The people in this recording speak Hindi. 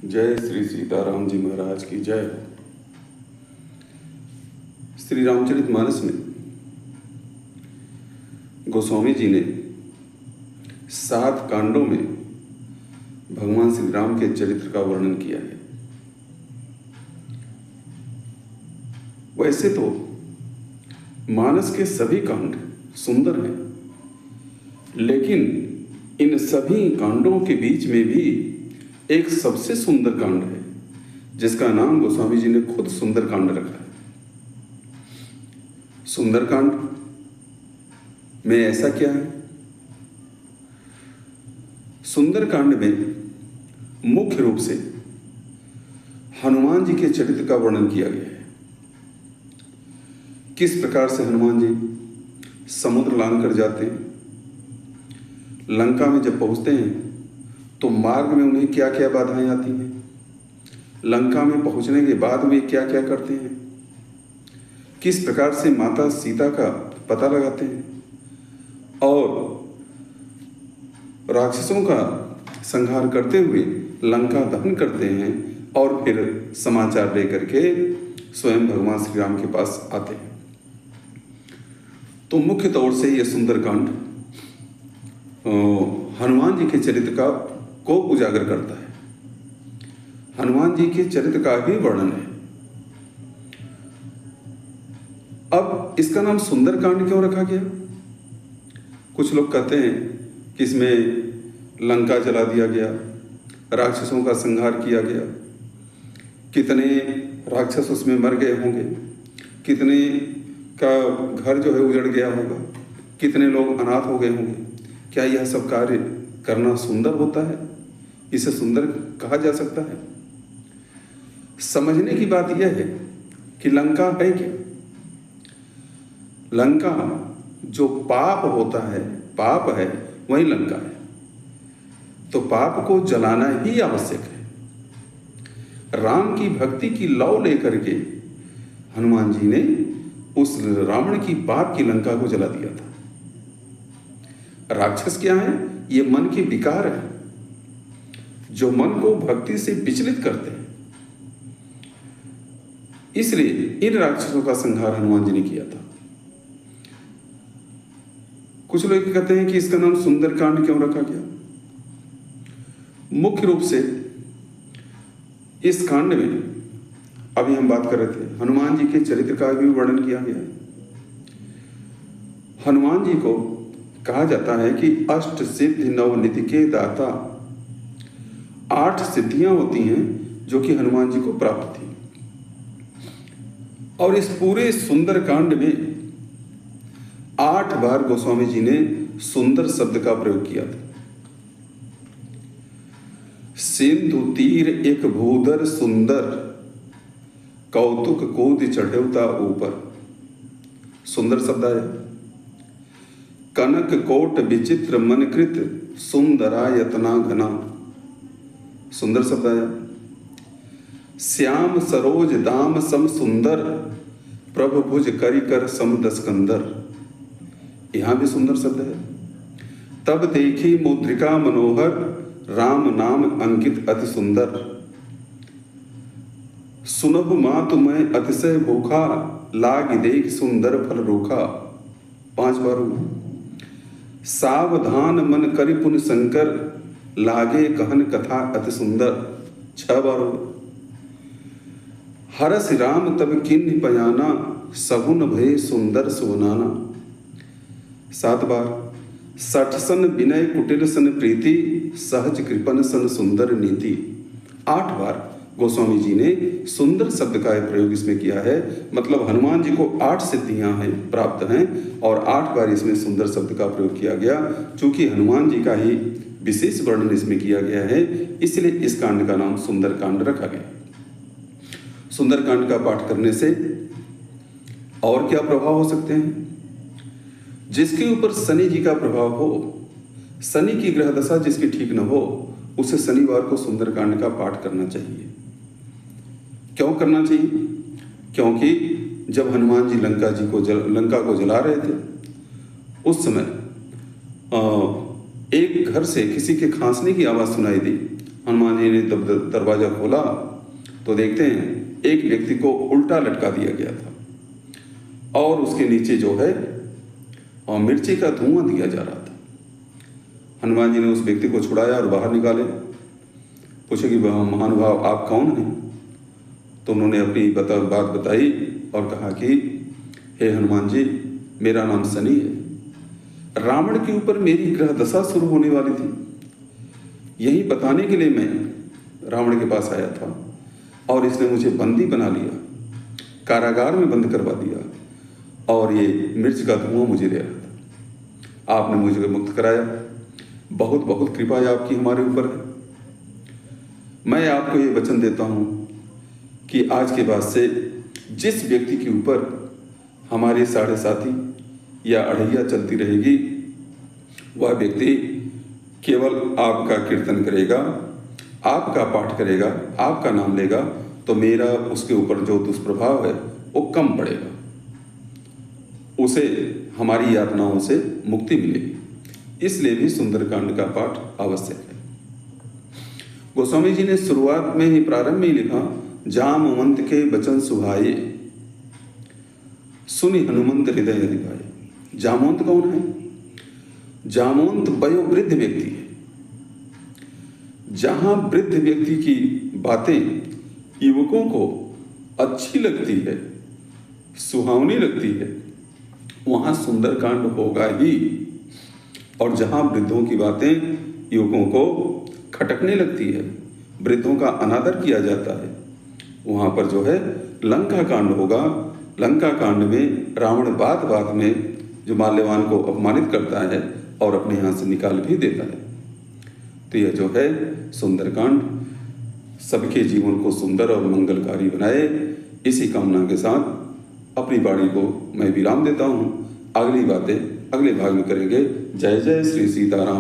जय श्री सीताराम जी महाराज की जय। श्री रामचरितमानस में गोस्वामी जी ने 7 कांडों में भगवान श्री राम के चरित्र का वर्णन किया है। वैसे तो मानस के सभी कांड सुंदर हैं, लेकिन इन सभी कांडों के बीच में भी एक सबसे सुंदर कांड है जिसका नाम गोस्वामी जी ने खुद सुंदर कांड रखा है। सुंदर कांड में ऐसा क्या है? सुंदर कांड में मुख्य रूप से हनुमान जी के चरित्र का वर्णन किया गया है। किस प्रकार से हनुमान जी समुद्र लांघ कर जाते हैं, लंका में जब पहुंचते हैं तो मार्ग में उन्हें क्या क्या बाधाएं आती हैं, लंका में पहुंचने के बाद वे क्या क्या करते हैं, किस प्रकार से माता सीता का पता लगाते हैं और राक्षसों का संहार करते हुए लंका दहन करते हैं और फिर समाचार लेकर के स्वयं भगवान श्री राम के पास आते हैं। तो मुख्य तौर से यह सुंदरकांड हनुमान जी के चरित्र को उजागर करता है। हनुमान जी के चरित्र का भी वर्णन है। अब इसका नाम सुंदरकांड क्यों रखा गया? कुछ लोग कहते हैं कि इसमें लंका जला दिया गया, राक्षसों का संहार किया गया, कितने राक्षस उसमें मर गए होंगे, कितने का घर जो है उजड़ गया होगा, कितने लोग अनाथ हो गए होंगे। क्या यह सब कार्य करना सुंदर होता है? इसे सुंदर कहा जा सकता है? समझने की बात यह है कि लंका है क्या? लंका जो पाप होता है, पाप है, वही लंका है। तो पाप को जलाना ही आवश्यक है। राम की भक्ति की लौ लेकर के हनुमान जी ने उस रावण की पाप की लंका को जला दिया था। राक्षस क्या है? ये मन के विकार है जो मन को भक्ति से विचलित करते हैं। इसलिए इन राक्षसों का संहार हनुमान जी ने किया था। कुछ लोग कहते हैं कि इसका नाम सुंदरकांड क्यों रखा गया? मुख्य रूप से इस कांड में अभी हम बात कर रहे थे, हनुमान जी के चरित्र का भी वर्णन किया गया है। हनुमान जी को कहा जाता है कि अष्ट सिद्धि नवनिधि के दाता। 8 सिद्धियां होती हैं जो कि हनुमान जी को प्राप्त थी। और इस पूरे सुंदर कांड में 8 बार गोस्वामी जी ने सुंदर शब्द का प्रयोग किया था। सिंधु तीर एक भूधर सुंदर, कौतुक कोदि चढ़ेवता ऊपर। सुंदर शब्द आया। कनक कोट विचित्र मनकृत सुंदरायतना घना। सुंदर शब्द आया। श्याम सरोज दाम सम सुंदर, प्रभु भुज करि कर सम दस्कंदर। यहां भी सुंदर शब्द है। तब देखी मुद्रिका मनोहर, राम नाम अंकित अति सुंदर। सुनभ मातु मैं अतिशय भूखा, लाग देख सुंदर फल रूखा। 5 बार। सावधान मन करि पुन शंकर, लागे कहन कथा अति सुंदर। 6 बार। हरस राम तब किन्हि पयाना, सगुन भय सुंदर सुवनाना। 7 बार। सठ सन विनय कुटिल सन प्रीति, सहज कृपन सन सुंदर नीति। 8 बार गोस्वामी जी ने सुंदर शब्द का प्रयोग इसमें किया है। मतलब हनुमान जी को 8 सिद्धियां हैं, प्राप्त हैं, और 8 बार इसमें सुंदर शब्द का प्रयोग किया गया। चूंकि हनुमान जी का ही विशेष वर्णन इसमें किया गया है, इसलिए इस कांड का नाम सुंदर कांड रखा गया। सुंदर कांड का पाठ करने से और क्या प्रभाव हो सकते हैं? जिसके ऊपर शनि जी का प्रभाव हो, शनि की ग्रह दशा जिसकी ठीक न हो, उसे शनिवार को सुंदर कांड का पाठ करना चाहिए। क्यों करना चाहिए? क्योंकि जब हनुमान जी लंका को जला रहे थे, उस समय एक घर से किसी के खांसने की आवाज़ सुनाई दी हनुमान जी ने दरवाजा खोला तो देखते हैं एक व्यक्ति को उल्टा लटका दिया गया था और उसके नीचे जो है और मिर्ची का धुआं दिया जा रहा था। हनुमान जी ने उस व्यक्ति को छुड़ाया और बाहर निकाले। पूछे कि महानुभाव आप कौन हैं? तो उन्होंने अपनी बात बताई और कहा कि हे हनुमान जी, मेरा नाम सनी है। रावण के ऊपर मेरी ग्रह दशा शुरू होने वाली थी, यही बताने के लिए मैं रावण के पास आया था और इसने मुझे बंदी बना लिया, कारागार में बंद करवा दिया और ये मिर्च का धुआं मुझे दे रहा था। आपने मुझे मुक्त कराया, बहुत बहुत कृपा है आपकी हमारे ऊपर है। मैं आपको ये वचन देता हूँ कि आज के बाद से जिस व्यक्ति के ऊपर हमारे साढ़े साथी या अढ़ैया चलती रहेगी, वह व्यक्ति केवल आपका कीर्तन करेगा, आपका पाठ करेगा, आपका नाम लेगा, तो मेरा उसके ऊपर जो दुष्प्रभाव है वो कम पड़ेगा, उसे हमारी यातनाओं से मुक्ति मिलेगी। इसलिए भी सुंदरकांड का पाठ आवश्यक है। गोस्वामी जी ने शुरुआत में ही, प्रारंभ में ही लिखा, जामवंत के वचन सुहाए, सुनि हनुमंत हृदय दिखाए। जामवंत कौन है? जामवंत वयोवृद्ध व्यक्ति है। जहां वृद्ध व्यक्ति की बातें युवकों को अच्छी लगती है, सुहावनी लगती है, वहां सुंदरकांड होगा ही। और जहां वृद्धों की बातें युवकों को खटकने लगती है, वृद्धों का अनादर किया जाता है, वहां पर जो है लंका कांड होगा। लंका कांड में रावण बात बात में जो माल्यवान को अपमानित करता है और अपने यहाँ से निकाल भी देता है। तो यह जो है सुंदरकांड सबके जीवन को सुंदर और मंगलकारी बनाए, इसी कामना के साथ अपनी वाणी को मैं विराम देता हूँ। अगली बातें अगले भाग में करेंगे। जय जय श्री सीताराम।